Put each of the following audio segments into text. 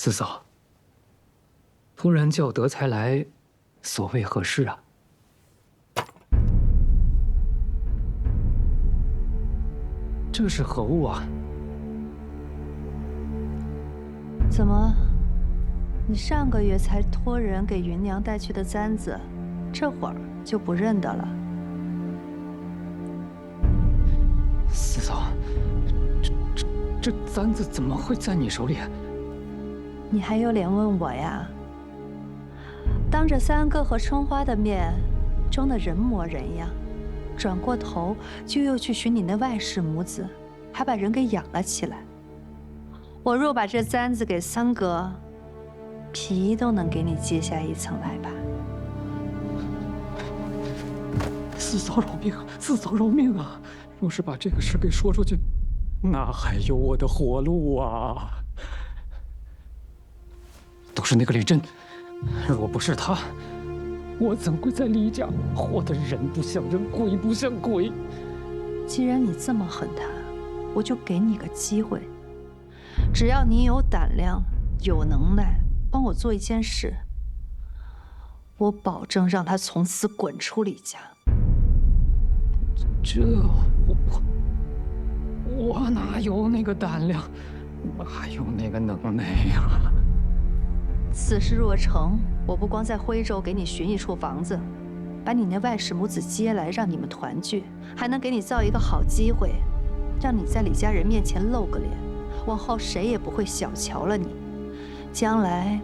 四嫂，突然叫德才来，所谓何事啊？这是何物啊？怎么，你上个月才托人给芸娘带去的簪子，这会儿就不认得了？四嫂，这簪子怎么会在你手里？你还有脸问我呀？当着三哥和春花的面，装的人模人样，转过头就又去寻你那外室母子，还把人给养了起来。我若把这簪子给三哥，皮都能给你揭下一层来吧？四嫂饶命啊！四嫂饶命啊！若是把这个事给说出去，哪还有我的活路啊？都是那个李真，若不是他，我怎会在李家活得人不像人，鬼不像鬼？既然你这么恨他，我就给你个机会，只要你有胆量、有能耐，帮我做一件事，我保证让他从此滚出李家。这我哪有那个胆量，哪有那个能耐呀？此事若成，我不光在徽州给你寻一处房子，把你那外室母子接来，让你们团聚，还能给你造一个好机会，让你在李家人面前露个脸，往后谁也不会小瞧了你。将来，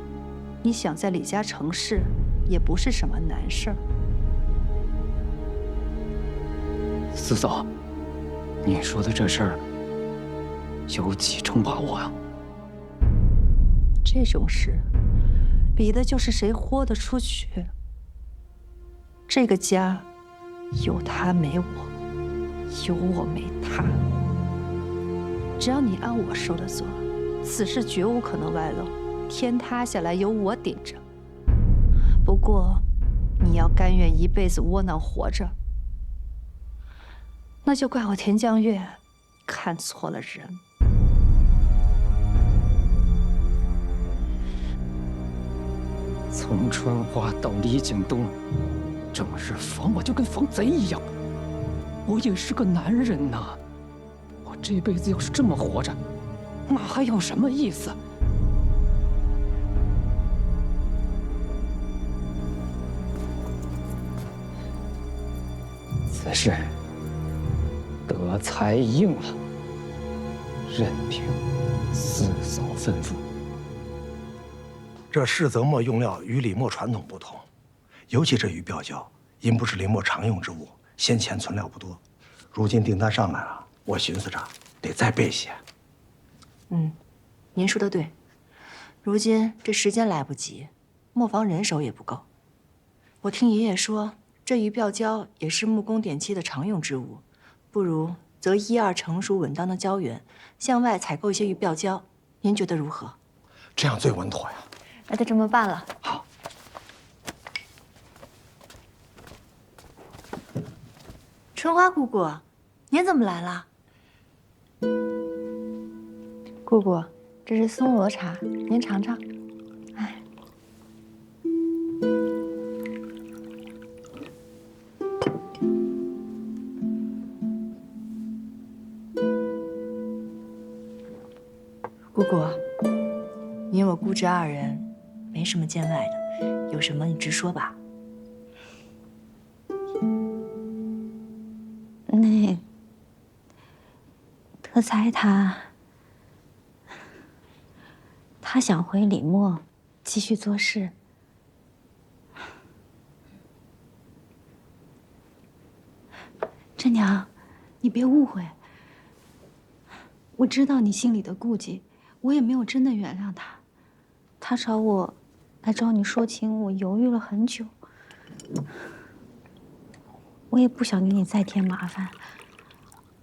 你想在李家成事，也不是什么难事儿。四嫂，你说的这事儿有几成把握啊？这种事，比的就是谁豁得出去。这个家，有他没我，有我没他。只要你按我说的做，此事绝无可能外露，天塌下来有我顶着。不过，你要甘愿一辈子窝囊活着，那就怪我田江月看错了人。从春花到李景东，正日防我就跟防贼一样。我也是个男人呐，我这辈子要是这么活着，那还有什么意思？此事德才应了，任凭四嫂吩咐。这世泽墨用料与李墨传统不同，尤其这鱼鳔胶，因不是李墨常用之物，先前存料不多。如今订单上来了，我寻思着得再备些。您说的对，如今这时间来不及，磨坊人手也不够。我听爷爷说，这鱼鳔胶也是木工点漆的常用之物，不如择1、2成熟稳当的胶源，向外采购一些鱼鳔胶，您觉得如何？这样最稳妥呀。那就这么办了。好。春花姑姑，您怎么来了？姑姑，这是松萝茶，您尝尝。哎，姑姑，你我姑侄2人，没什么见外的，有什么你直说吧。那德才他想回李墨继续做事。真娘，你别误会，我知道你心里的顾忌，我也没有真的原谅他。他找我来找你说情，我犹豫了很久。我也不想给你再添麻烦，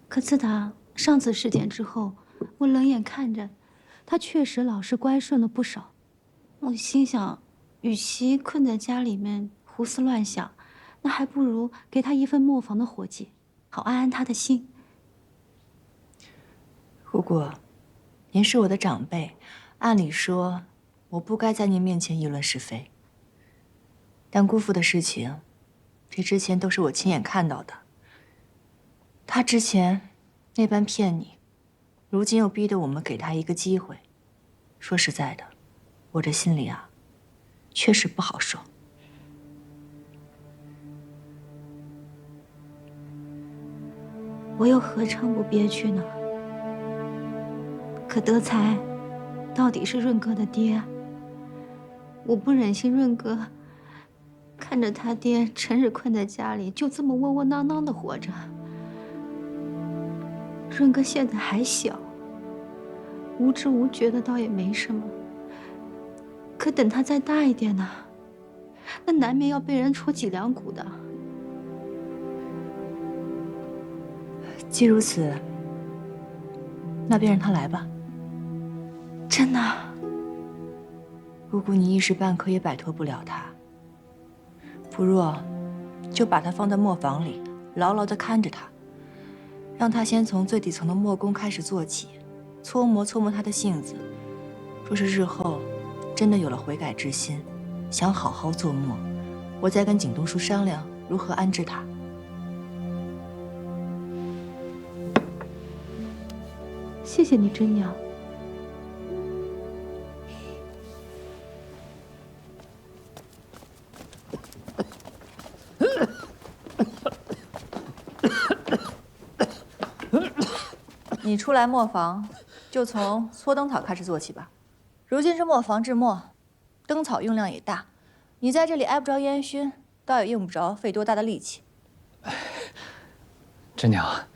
可自打上次事件之后，我冷眼看着他，确实老实乖顺了不少。我心想，与其困在家里面胡思乱想，那还不如给他一份磨坊的活计，好安安他的心。姑姑，您是我的长辈，按理说我不该在您面前议论是非。但姑父的事情，这之前都是我亲眼看到的。他之前那般骗你，如今又逼得我们给他一个机会。说实在的，我这心里啊，确实不好受。我又何尝不憋屈呢？可德才到底是润哥的爹，我不忍心润哥看着他爹成日困在家里，就这么窝窝囊囊的活着。润哥现在还小，无知无觉的倒也没什么，可等他再大一点呢，那难免要被人戳脊梁骨的。既如此，那便让他来吧。真的？姑姑，你一时半刻也摆脱不了他。不若，就把他放在磨坊里，牢牢地看着他，让他先从最底层的磨工开始做起，搓磨搓磨他的性子。若是日后真的有了悔改之心，想好好做磨，我再跟景东叔商量如何安置他。谢谢你，真娘。你初来磨坊，就从搓灯草开始做起吧。如今这磨坊制磨，灯草用量也大，你在这里挨不着烟熏，倒也用不着费多大的力气。真娘，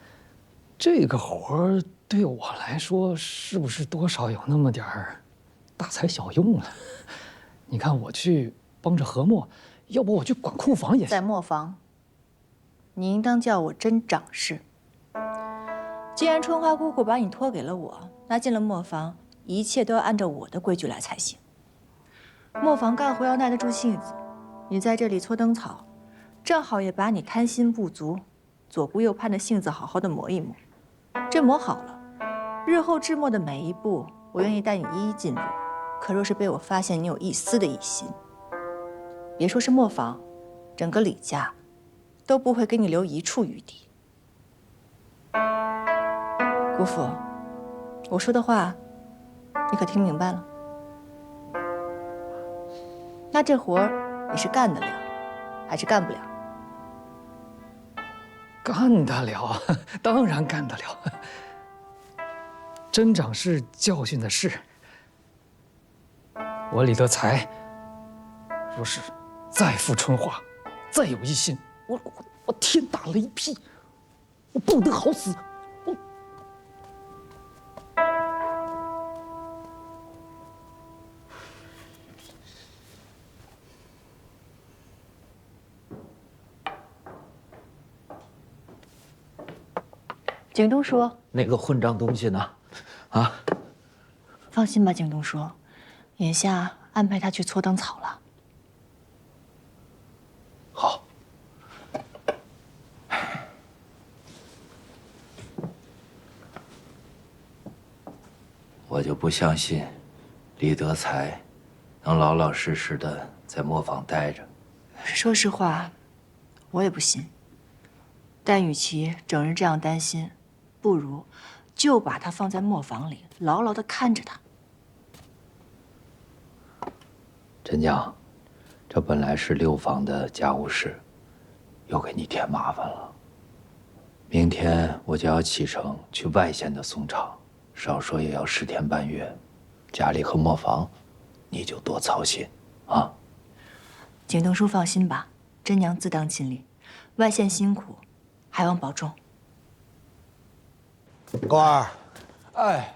这个活儿对我来说是不是多少有那么点儿大材小用了？你看我去帮着和磨，要不我去管库房也行。在磨坊，你应当叫我真掌事。既然春花姑姑把你托给了我，那进了磨坊，一切都要按照我的规矩来才行。磨坊干活要耐得住性子，你在这里搓灯草，正好也把你贪心不足、左顾右盼的性子好好的磨一磨。这磨好了，日后制磨的每一步，我愿意带你一一进入。可若是被我发现你有一丝的异心，别说是磨坊，整个李家都不会给你留一处余地。姑父，我说的话，你可听明白了？那这活儿你是干得了，还是干不了？干得了，当然干得了。真掌事教训的是，我李德才，若是再负春花，再有一心，我天打雷劈，我不得好死。景东叔，那个混账东西呢？啊！放心吧，景东叔，眼下安排他去搓灯草了。好。我就不相信李德才能老老实实的在磨坊待着。说实话，我也不信。但与其整日这样担心，不如就把他放在磨坊里，牢牢地看着他。陈娘，这本来是六房的家务事，又给你添麻烦了。明天我就要启程去外县的宋厂，少说也要10天半月，家里和磨坊，你就多操心啊。景东叔放心吧，真娘自当尽力。外县辛苦，还望保重。高二，哎，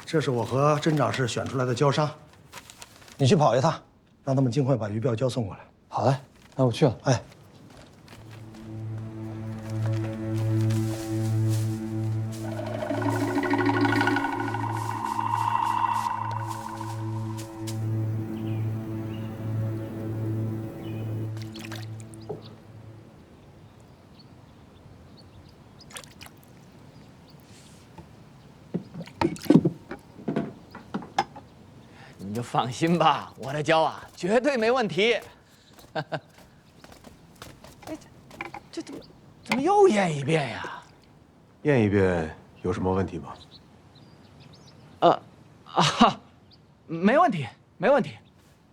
这是我和甄掌事选出来的交商，你去跑一趟。让他们尽快把鱼鳔胶送过来。好嘞，那我去了。哎。就放心吧，我的胶啊，绝对没问题。哎，这怎么又验一遍呀？验一遍有什么问题吗？没问题，没问题。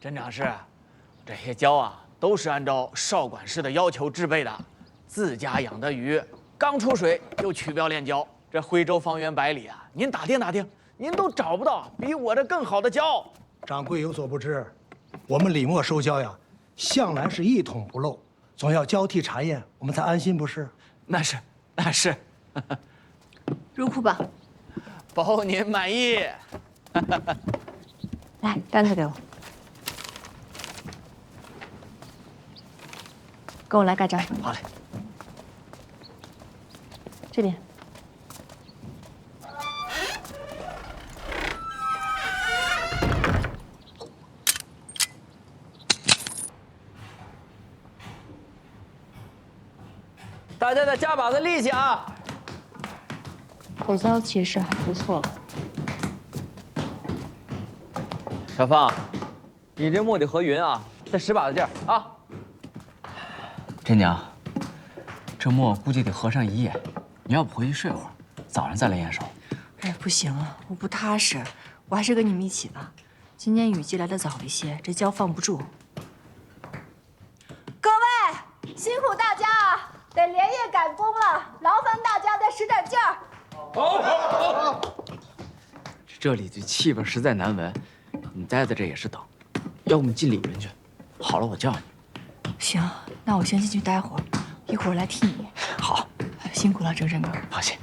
镇长室，这些胶啊，都是按照邵管事的要求制备的，自家养的鱼，刚出水就取标炼胶。这徽州方圆百里啊，您打听打听，您都找不到比我这更好的胶。掌柜有所不知，我们李墨收胶呀，向来是一桶不漏，总要交替查验，我们才安心，不是？那是，那是。入库吧。包您满意。来，单子给我，跟我来盖章。好嘞。这边。大家再加把子力气啊！口胶其实还不错。小芳，你这墨得和匀啊，再使把子劲儿啊！真娘，这墨估计得合上一夜，你要不回去睡会儿，早上再来验收。哎，不行了，我不踏实，我还是跟你们一起吧。今年雨季来的早一些，这胶放不住。各位，辛苦大家啊，得连夜赶工了，劳烦大家再使点劲儿。好。这里的气味实在难闻，你待在这也是等，要不你进里面去，好了我叫你。行，那我先进去待会儿，一会儿来替你。好，辛苦了，哲振哥。放心。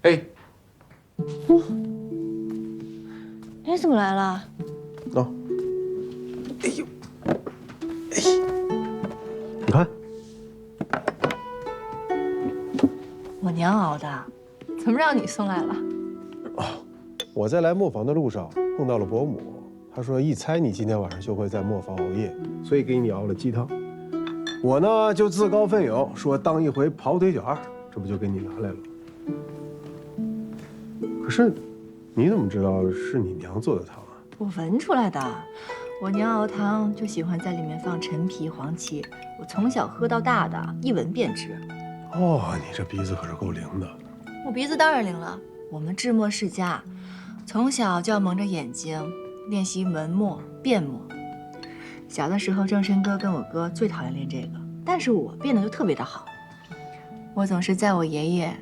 哎，你怎么来了？哦，哎呦，哎，你看，我娘熬的，怎么让你送来了？我在来磨坊的路上碰到了伯母，她说一猜你今天晚上就会在磨坊熬夜，所以给你熬了鸡汤。我呢就自告奋勇说当一回跑腿卷儿，这不就给你拿来了。可是，你怎么知道是你娘做的汤啊？我闻出来的。我娘熬汤就喜欢在里面放陈皮、黄芪，我从小喝到大的，一闻便知。哦，你这鼻子可是够灵的。我鼻子当然灵了。我们制墨世家，从小就要蒙着眼睛练习文墨、变墨。小的时候，正申哥跟我哥最讨厌练这个，但是我变得就特别的好。我总是在我爷爷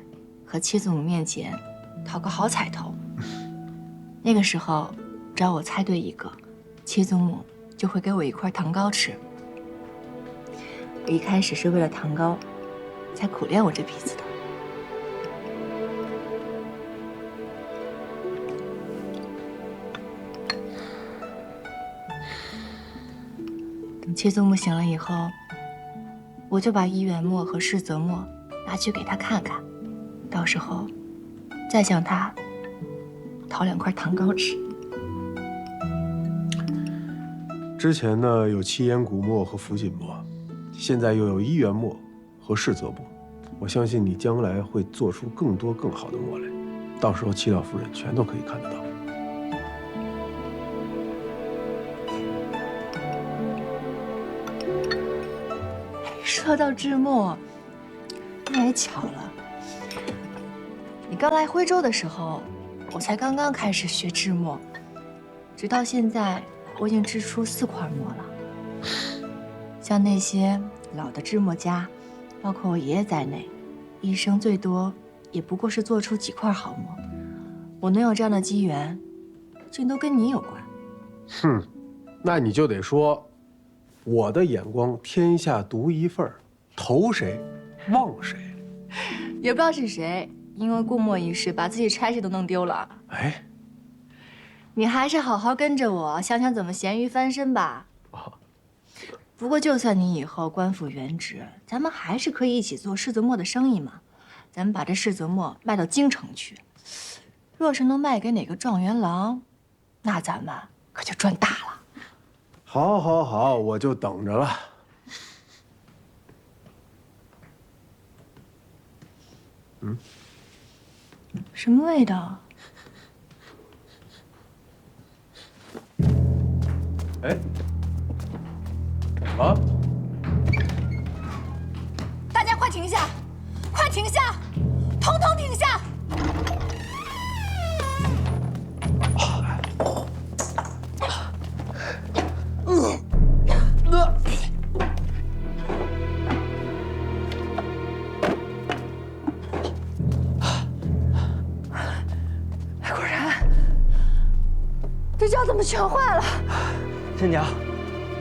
和七祖母面前讨个好彩头。那个时候，只要我猜对一个，七祖母就会给我一块糖糕吃。我一开始是为了糖糕，才苦练我这鼻子的。等七祖母醒了以后，我就把一元墨和世泽墨拿去给她看看，到时候再向她讨2块糖糕吃。之前呢有七言古墨和福锦墨，现在又有一元墨和世泽墨，我相信你将来会做出更多更好的墨来，到时候七老夫人全都可以看得到。说到制墨，那也巧了，你刚来徽州的时候，我才刚刚开始学制墨，直到现在，我已经制出4块墨了。像那些老的制墨家，包括我爷爷在内，一生最多也不过是做出几块好墨。我能有这样的机缘，竟都跟你有关。哼，那你就得说，我的眼光天下独一份儿，投谁忘谁。也不知道是谁，因为过墨一事把自己差事都弄丢了。哎，你还是好好跟着我，想想怎么咸鱼翻身吧。不过就算你以后官复原职，咱们还是可以一起做世泽墨的生意嘛。咱们把这世泽墨卖到京城去，若是能卖给哪个状元郎，那咱们可就赚大了。好，好，好，我就等着了。什么味道？哎，啊！大家快停下！快停下！统统停下！果然，这胶怎么全坏了？真娘，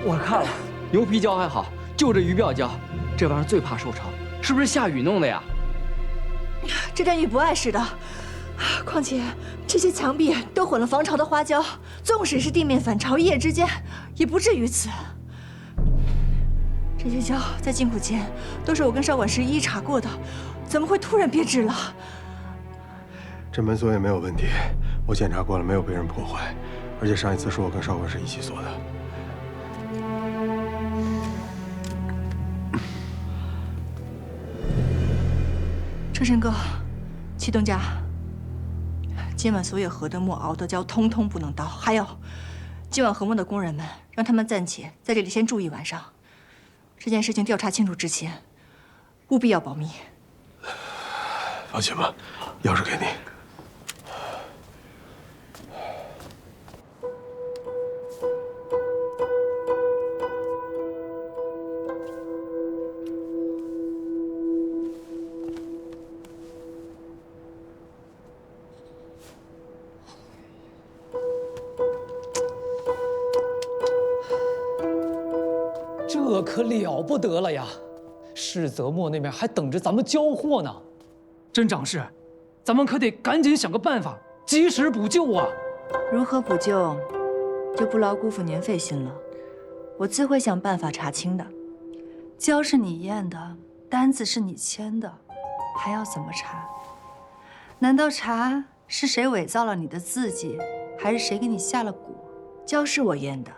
我看了，牛皮胶还好，就这鱼鳔胶，这玩意儿最怕受潮，是不是下雨弄的呀？这阵雨不碍事的，况且这些墙壁都混了防潮的花胶，纵使是地面反潮，一夜之间也不至于此。这些胶在进库前都是我跟少管事一一查过的，怎么会突然变质了？这门锁也没有问题，我检查过了，没有被人破坏，而且上一次是我跟少管事一起锁的。车神哥，启东家，今晚所有河的墨、熬的胶，通通不能倒。还有，今晚河墨的工人们，让他们暂且在这里先住一晚上。这件事情调查清楚之前，务必要保密。放心吧，钥匙给你。这可了不得了呀！世泽墨那边还等着咱们交货呢。甄长士，咱们可得赶紧想个办法，及时补救啊！如何补救，就不劳辜负您费心了。我自会想办法查清的。胶是你验的，单子是你签的，还要怎么查？难道查是谁伪造了你的字迹，还是谁给你下了蛊？胶是我验的，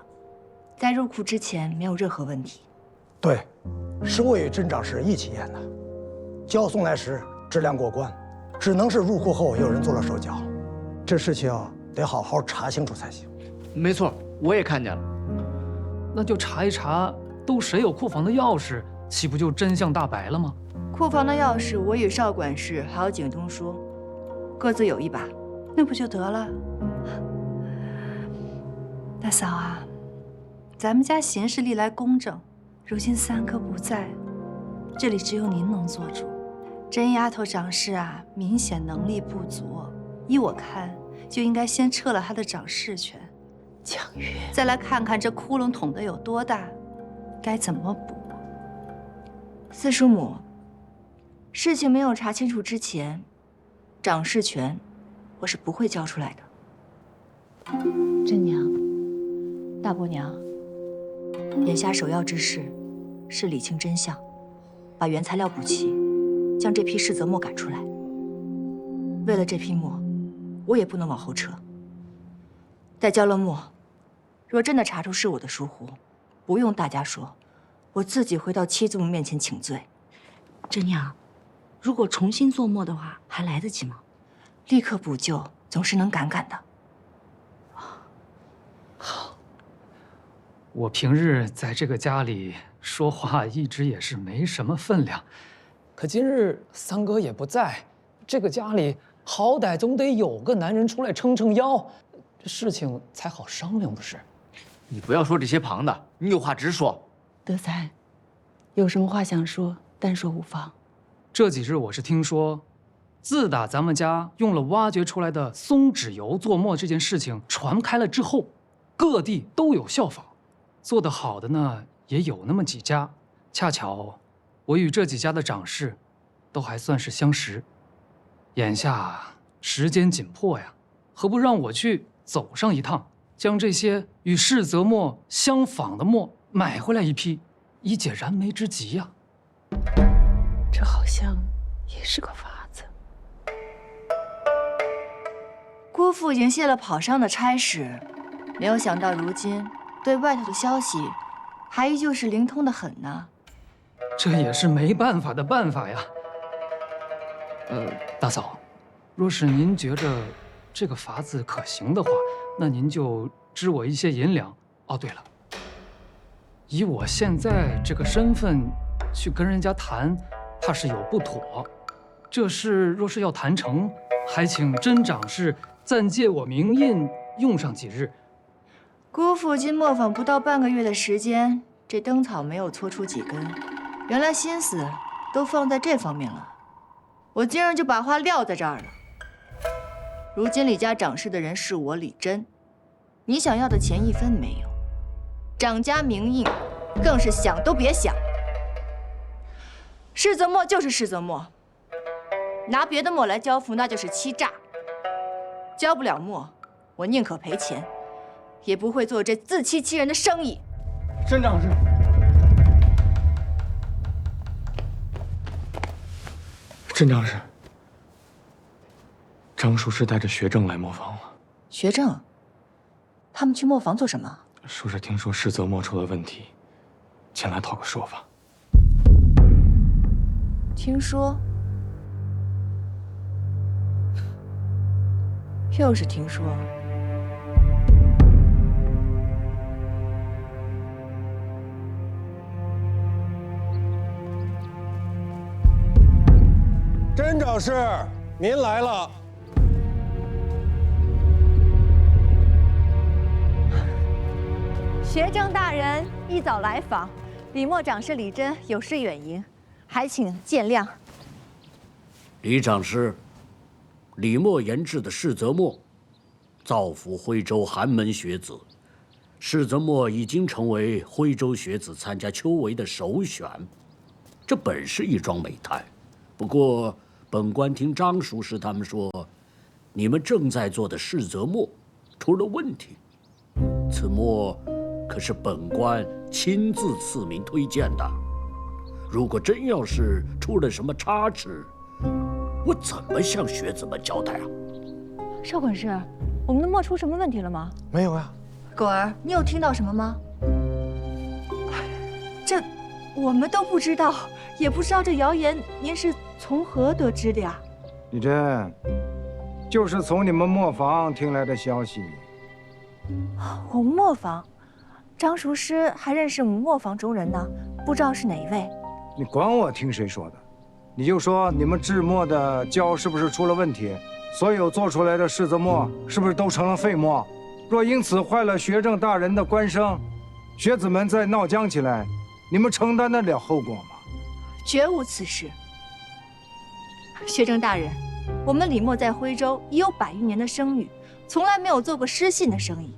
在入库之前没有任何问题。对，是我与甄长士一起验的，胶送来时质量过关，只能是入库后有人做了手脚，这事情得好好查清楚才行。没错，我也看见了。那就查一查，都谁有库房的钥匙，岂不就真相大白了吗？库房的钥匙，我与少管事还有景东说，各自有一把，那不就得了？大嫂啊，咱们家行事历来公正，如今三哥不在，这里只有您能做主。甄丫头掌事啊，明显能力不足，依我看，就应该先撤了她的掌事权。蒋月，再来看看这窟窿捅得有多大，该怎么补。四叔母，事情没有查清楚之前，掌事权我是不会交出来的。甄娘，大伯娘，眼下首要之事是理清真相，把原材料补齐，将这批世泽墨赶出来。为了这批墨，我也不能往后撤。待交了墨，若真的查出是我的疏忽，不用大家说，我自己回到七祖母面前请罪。甄娘，如果重新做墨的话，还来得及吗？立刻补救总是能赶的。好，我平日在这个家里说话一直也是没什么分量，可今日三哥也不在，这个家里好歹总得有个男人出来撑撑腰，这事情才好商量不是？你不要说这些旁的，你有话直说。德才，有什么话想说，单说无妨。这几日我是听说，自打咱们家用了挖掘出来的松脂油做墨这件事情传开了之后，各地都有效仿，做得好的呢也有那么几家。恰巧我与这几家的掌事都还算是相识，眼下时间紧迫呀，何不让我去走上一趟，将这些与世泽墨相仿的墨买回来一批，以解燃眉之急呀。这好像也是个法子。姑父已经卸了跑商的差事，没有想到如今对外头的消息还依旧是灵通的很呢。这也是没办法的办法呀。大嫂，若是您觉着这个法子可行的话，那您就支我一些银两。哦，对了，以我现在这个身份去跟人家谈，怕是有不妥。这事若是要谈成，还请甄长士暂借我名印用上几日。姑父今磨坊不到半个月的时间，这灯草没有搓出几根，原来心思都放在这方面了。我今儿就把话撂在这儿了。如今李家掌事的人是我李真，你想要的钱一分没有，掌家名印更是想都别想。世泽墨就是世泽墨，拿别的墨来交付那就是欺诈。交不了墨，我宁可赔钱，也不会做这自欺欺人的生意。甄长士，甄长士，张术士带着学政来磨坊了。学政，他们去磨坊做什么？术士听说世泽墨出了问题，前来讨个说法。听说，又是听说。甄长士，您来了。学政大人一早来访，李默长是李真有事远迎，还请见谅。李长师，李默研制的世泽墨，造福徽州寒门学子。世泽墨已经成为徽州学子参加秋闱的首选，这本是一桩美态。不过，本官听张术士他们说，你们正在做的世泽墨出了问题。此墨可是本官亲自赐名推荐的，如果真要是出了什么差池，我怎么向学子们交代啊？少管事，我们的墨出什么问题了吗？没有呀。狗儿，你有听到什么吗？这我们都不知道，也不知道这谣言您是从何得知的呀？李真，就是从你们磨坊听来的消息。我们磨坊，张术师还认识我们磨坊中人呢，不知道是哪一位。你管我听谁说的，你就说你们制墨的胶是不是出了问题？所有做出来的世泽墨是不是都成了废墨？若因此坏了学政大人的官声，学子们再闹僵起来，你们承担得了后果吗？绝无此事。学政大人，我们李默在徽州已有100余年的声誉，从来没有做过失信的生意。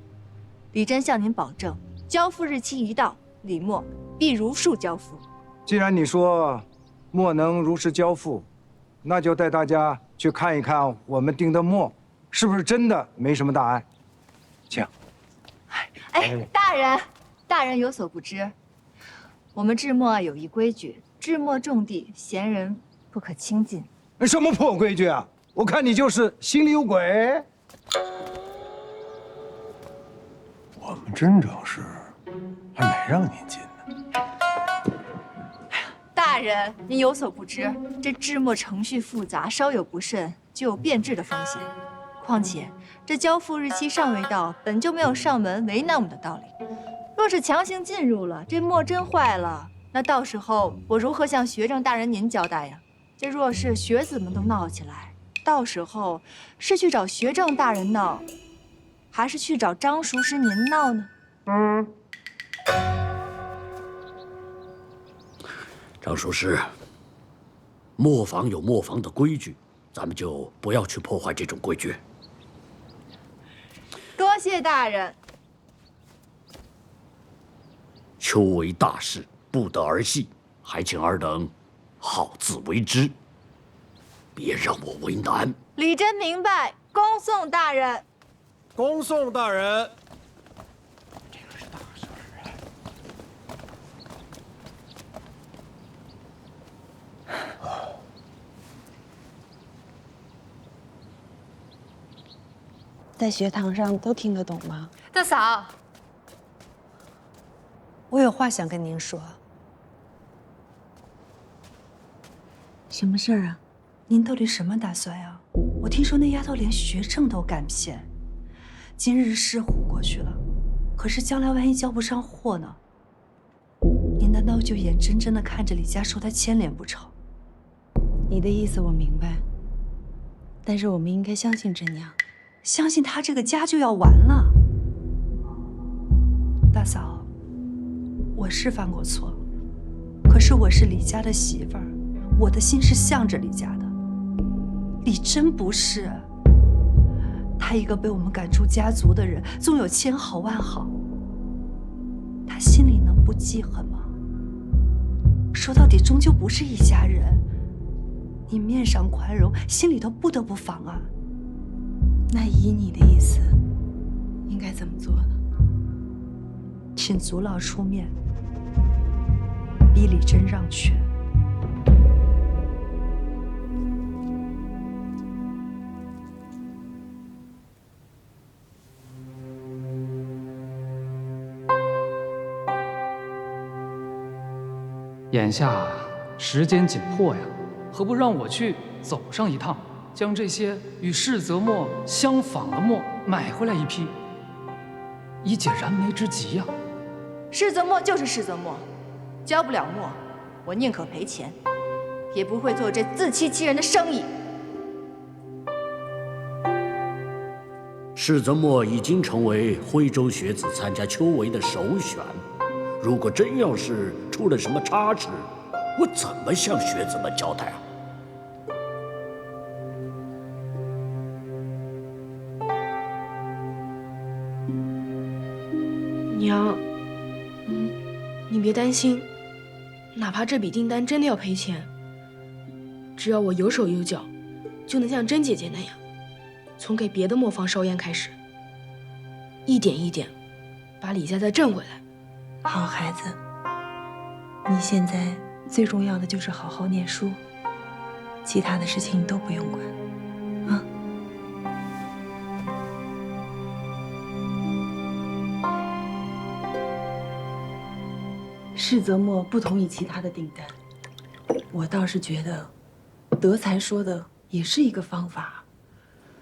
李真向您保证，交付日期一到，李默必如数交付。既然你说墨能如实交付，那就带大家去看一看我们订的墨是不是真的没什么大碍。请。哎，大人有所不知，我们制墨有一规矩，制墨重地，闲人不可亲近。什么破规矩啊！我看你就是心里有鬼。我们甄长士还没让您进呢。大人，您有所不知，这制墨程序复杂，稍有不慎就有变质的风险。况且这交付日期尚未到，本就没有上门为难我们的道理。若是强行进入了，这墨真坏了，那到时候我如何向学政大人您交代呀？这若是学子们都闹起来，到时候是去找学政大人闹，还是去找张术师您闹呢？张术师，磨坊有磨坊的规矩，咱们就不要去破坏这种规矩。多谢大人。秋闱大事，不得儿戏，还请尔等好自为之，别让我为难。李真明白，恭送大人。恭送大人。这个是大事在学堂上都听得懂吗？大嫂，我有话想跟您说。什么事儿啊？您到底什么打算呀？我听说那丫头连学政都敢骗，今日是唬过去了，可是将来万一交不上货呢？您难道就眼睁睁地看着李家受她牵连不成？你的意思我明白，但是我们应该相信真娘，相信她这个家就要完了。大嫂，我是犯过错，可是我是李家的媳妇儿，我的心是向着李家的。李真不是，他一个被我们赶出家族的人，纵有千好万好，他心里能不记恨吗？说到底，终究不是一家人。你面上宽容，心里头不得不防啊。那依你的意思，应该怎么做呢？请族老出面，逼李真让权。眼下时间紧迫呀，何不让我去走上一趟，将这些与世泽墨相仿的墨买回来一批，以解燃眉之急呀。世泽墨就是世泽墨，交不了墨，我宁可赔钱，也不会做这自欺欺人的生意。世泽墨已经成为徽州学子参加秋闱的首选。如果真要是出了什么差池，我怎么向学子们交代啊？娘，你别担心，哪怕这笔订单真的要赔钱，只要我有手有脚，就能像甄姐姐那样，从给别的磨坊烧烟开始，一点一点把李家再挣回来。好孩子，你现在最重要的就是好好念书，其他的事情你都不用管，啊。世泽墨不同于其他的订单，我倒是觉得，德才说的也是一个方法，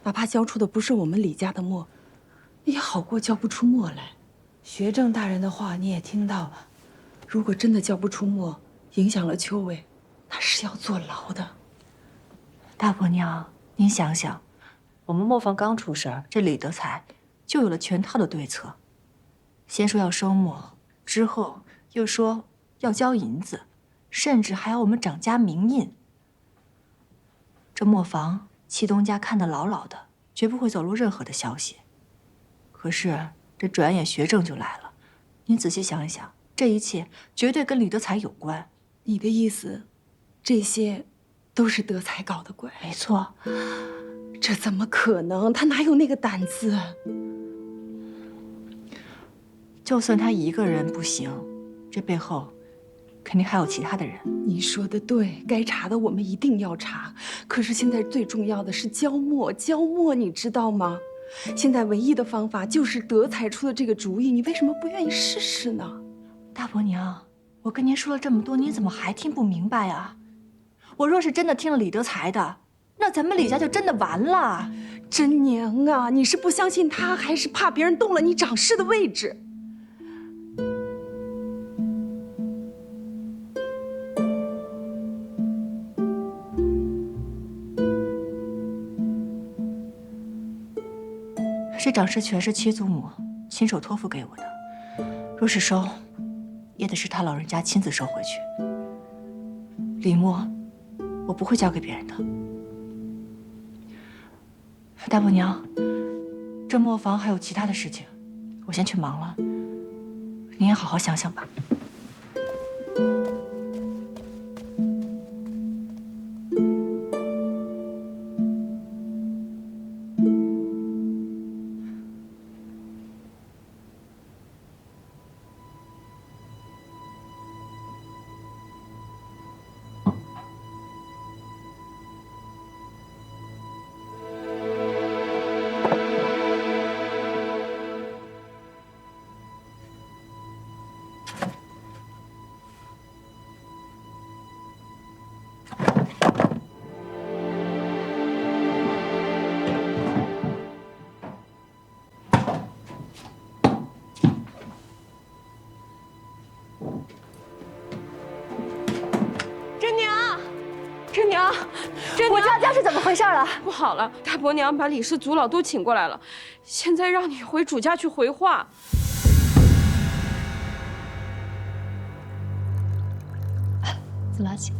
哪怕交出的不是我们李家的墨，也好过交不出墨来。学政大人的话你也听到了，如果真的交不出墨，影响了秋闱，那是要坐牢的。大伯娘，您想想，我们磨坊刚出事儿，这李德才就有了全套的对策。先说要收墨，之后又说要交银子，甚至还要我们掌家明印。这磨坊戚东家看得牢牢的，绝不会走漏任何的消息。可是这转眼学政就来了，您仔细想一想，这一切绝对跟李德才有关。你的意思，这些都是德才搞的鬼？没错。这怎么可能？他哪有那个胆子？就算他一个人不行，这背后肯定还有其他的人。你说的对，该查的我们一定要查。可是现在最重要的是交墨，交墨，你知道吗？现在唯一的方法就是德才出的这个主意，你为什么不愿意试试呢？大伯娘，我跟您说了这么多，您怎么还听不明白啊？我若是真的听了李德才的，那咱们李家就真的完了。真娘啊，你是不相信他，还是怕别人动了你掌事的位置？这掌事权是戚祖母亲手托付给我的，若是收，也得是他老人家亲自收回去。李墨，我不会交给别人的。大伯娘，这磨坊还有其他的事情，我先去忙了，您也好好想想吧。回事了？不好了，大伯娘把李氏族老都请过来了，现在让你回主家去回话。子拉请。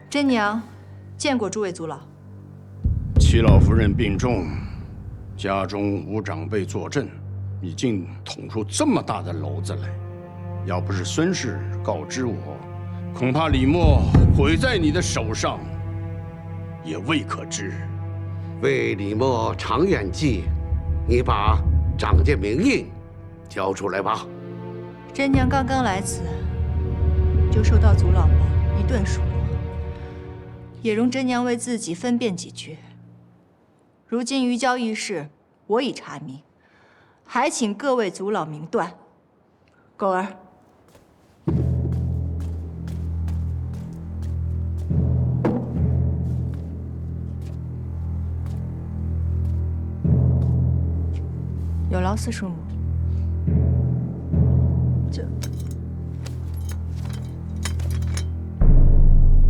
真娘见过诸位族老。齐老夫人病重，家中无长辈坐镇，你竟捅出这么大的篓子来！要不是孙氏告知我，恐怕李默毁在你的手上，也未可知。为李默长远计，你把长家名印交出来吧。真娘刚刚来此，就受到族老们一顿数落，也容真娘为自己分辨几句。如今余交一事，我已查明，还请各位族老明断。狗儿，有劳四叔母。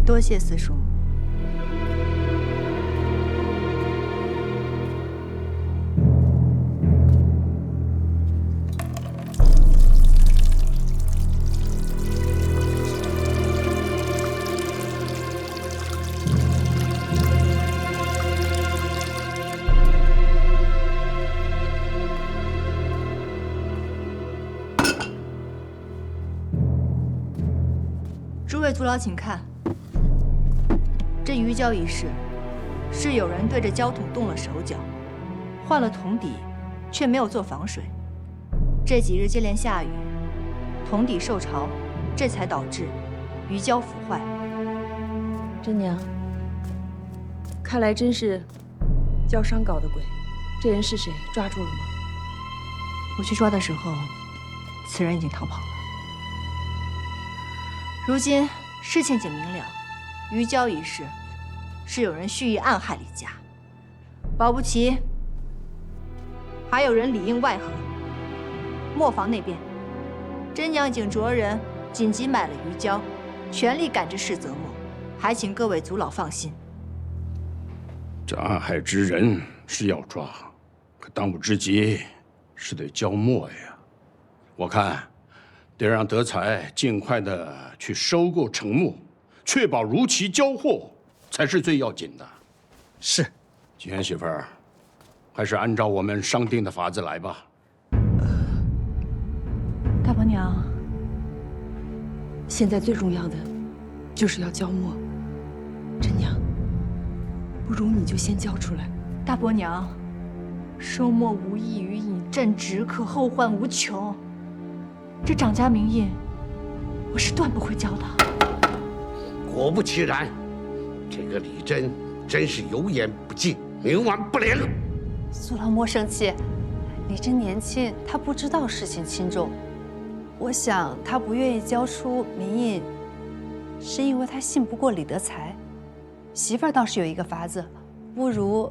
多谢四叔母。诸位族老，请看。这鱼胶一事，是有人对着胶桶动了手脚，换了桶底，却没有做防水。这几日接连下雨，桶底受潮，这才导致鱼胶腐坏。真娘，看来真是胶商搞的鬼。这人是谁？抓住了吗？我去抓的时候，此人已经逃跑了。如今事情竟明了。鱼胶一事，是有人蓄意暗害李家，保不齐还有人里应外合。磨坊那边，真娘竟着人紧急买了鱼胶，全力赶至世泽磨，还请各位族老放心。这暗害之人是要抓，可当务之急是得交墨呀。我看得让德才尽快的去收购成墨。确保如期交货才是最要紧的。是，金元媳妇儿，还是按照我们商定的法子来吧。大伯娘，现在最重要的就是要交墨。真娘，不如你就先交出来。大伯娘，收墨无异于饮鸩止渴，后患无穷。这长家名印，我是断不会交的。果不其然，这个李真真是有眼不进，冥顽不灵。苏老莫生气，李真年轻，他不知道事情轻重。我想他不愿意交出名印，是因为他信不过李德才。媳妇儿倒是有一个法子，不如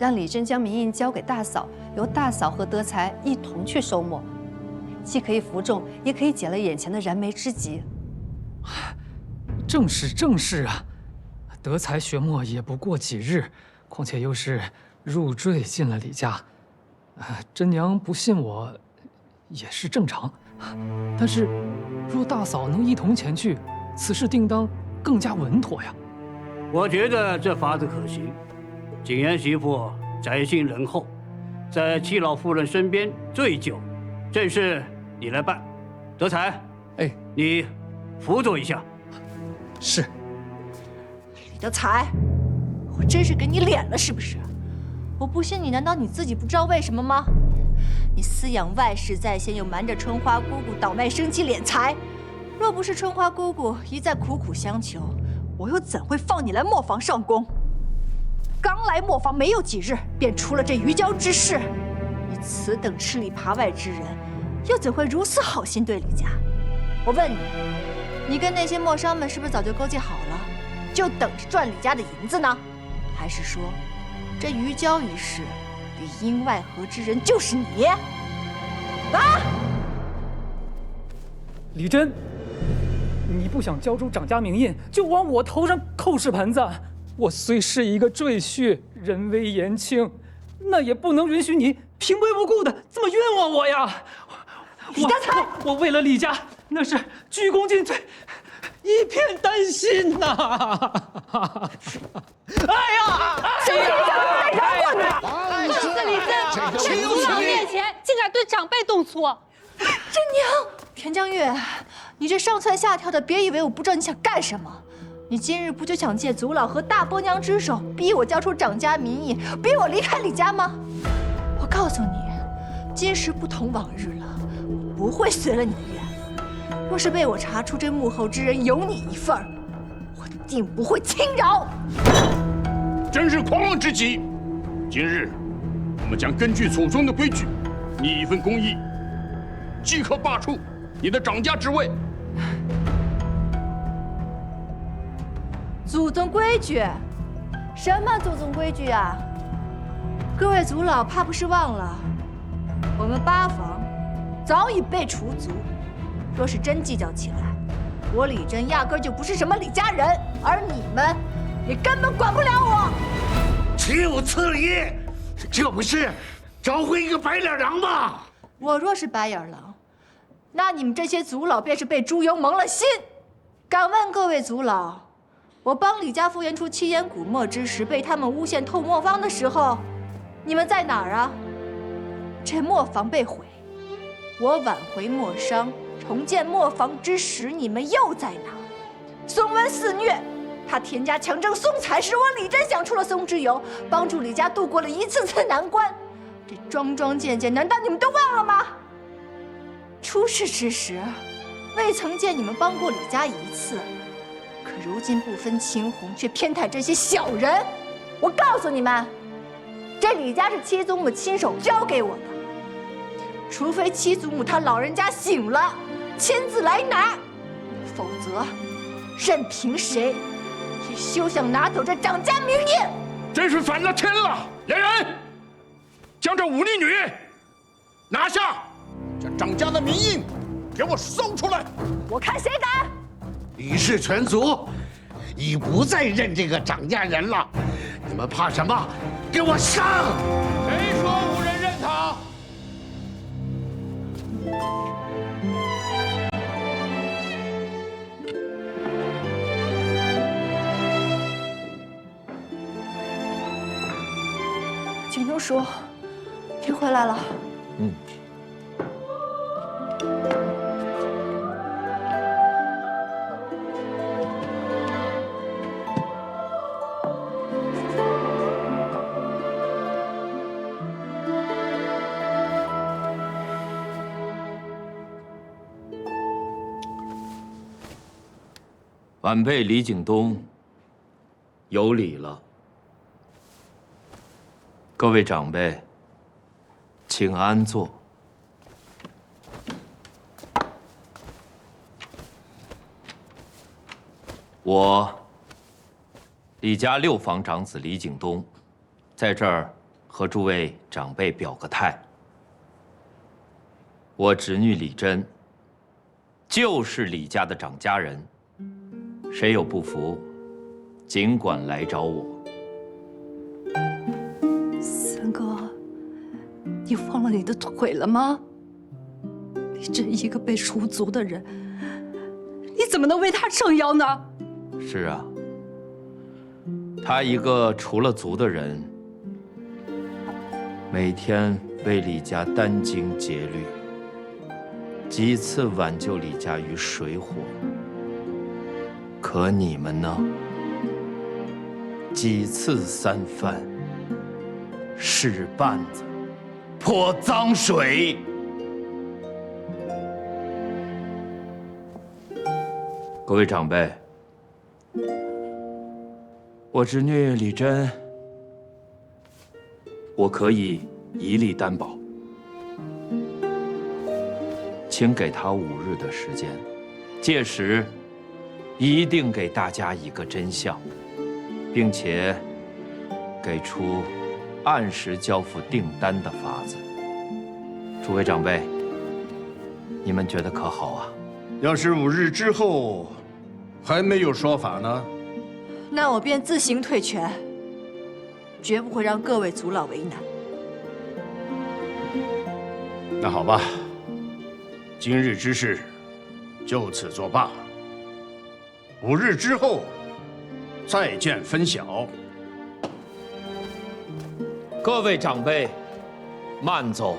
让李真将名印交给大嫂，由大嫂和德才一同去收墨，既可以服众，也可以解了眼前的燃眉之急。正是啊，德才学墨也不过几日，况且又是入赘进了李家，真娘不信我，也是正常。但是，若大嫂能一同前去，此事定当更加稳妥呀。我觉得这法子可行。景元媳妇宅心仁厚，在戚老夫人身边最久，正事你来办。德才，哎，你辅佐一下。是。李德才，我真是给你脸了是不是？我不信你，难道你自己不知道为什么吗？你饲养外室在先，又瞒着春花姑姑倒卖生妻敛财。若不是春花姑姑一再苦苦相求，我又怎会放你来磨坊上工？刚来磨坊没有几日，便出了这鱼胶之事。你此等吃里扒外之人，又怎会如此好心对李家？我问你，你跟那些墨商们是不是早就勾结好了，就等着赚李家的银子呢？还是说，这鱼胶一事里应外合之人就是你。啊！李真，你不想交出掌家名印，就往我头上扣屎盆子。我虽是一个赘婿，人微言轻，那也不能允许你平白无故的这么冤枉我呀！李德才，我为了李家，那是鞠躬尽瘁，一片丹心呐！哎呀！上次李真在族长面前竟敢对长辈动粗，真娘！田江月，你这上蹿下跳的，别以为我不知道你想干什么。你今日不就想借族老和大伯娘之手，逼我交出掌家名义，逼我离开李家吗？我告诉你，今时不同往日了，我不会随了你的愿。若是被我查出这幕后之人有你一份儿，我定不会轻饶。真是狂妄之极！今日我们将根据祖宗的规矩，拟一份公议，即刻罢黜你的掌家之位。祖宗规矩？什么祖宗规矩啊？各位族老怕不是忘了，我们八房早已被除族。若是真计较起来，我李真压根就不是什么李家人，而你们也根本管不了我。岂有此理！这不是找回一个白脸狼吗？我若是白眼狼，那你们这些族老便是被猪油蒙了心。敢问各位族老，我帮李家复原出七烟古墨之时，被他们诬陷偷磨坊的时候，你们在哪儿啊？这磨坊被毁，我挽回墨商，重建磨坊之时，你们又在哪？宋温肆虐，他田家强征宋采时，我李真想出了松之油，帮助李家度过了一次次难关。这桩桩件件，难道你们都忘了吗？出世之时，未曾见你们帮过李家一次，可如今不分青红，却偏袒这些小人。我告诉你们，这李家是七祖母亲手交给我的，除非七祖母她老人家醒了，亲自来拿，否则任凭谁也休想拿走这掌家名印。真是反了天了！来人，将这忤逆女拿下，将掌家的名印给我搜出来！我看谁敢！李氏全族已不再认这个掌家人了，你们怕什么？给我上！谁说无人认他？景东叔，您回来了。嗯。晚辈李景东有礼了。各位长辈，请安坐。我李家六房长子李景东，在这儿和诸位长辈表个态。我侄女李真，就是李家的掌家人。谁有不服，尽管来找我。三哥，你忘了你的腿了吗？你这一个被除族的人，你怎么能为他撑腰呢？是啊，他一个除了族的人，每天为李家殚精竭虑，几次挽救李家于水火。可你们呢？几次三番，使绊子，泼脏水。各位长辈，我侄女李真，我可以一力担保，请给她5日的时间，届时一定给大家一个真相，并且给出按时交付订单的法子。诸位长辈，你们觉得可好啊？要是5日之后还没有说法呢？那我便自行退权，绝不会让各位族老为难。那好吧，今日之事就此作罢。5日之后再见分晓。各位长辈，慢走。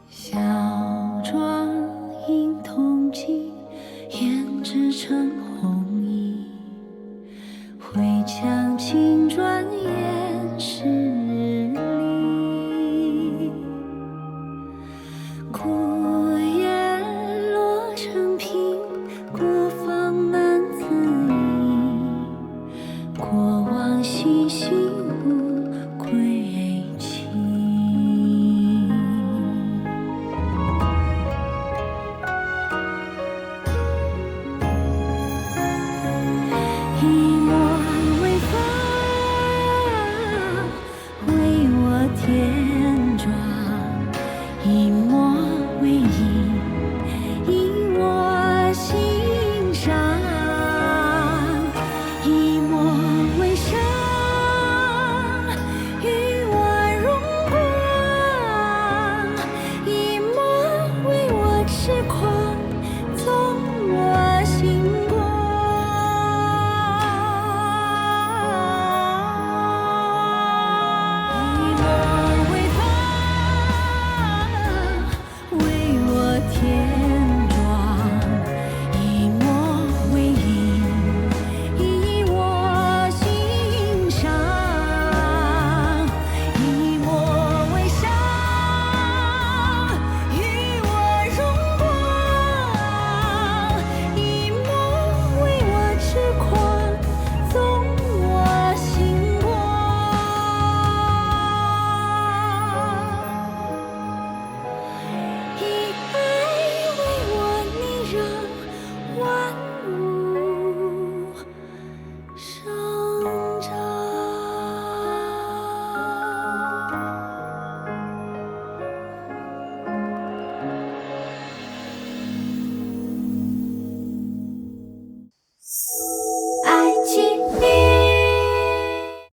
小妆映铜镜，胭脂成红衣。回墙青砖掩饰里，孤雁落成萍，孤芳难自已。过往细细无归期。一抹微风为我添妆，一抹微影引我心上，一抹微伤与我荣光，一抹为我痴狂纵我心光。为我添妆，一抹微影引我心上，一抹微伤与我荣光，一抹为我痴狂纵我心光。以爱为我礼让万物生。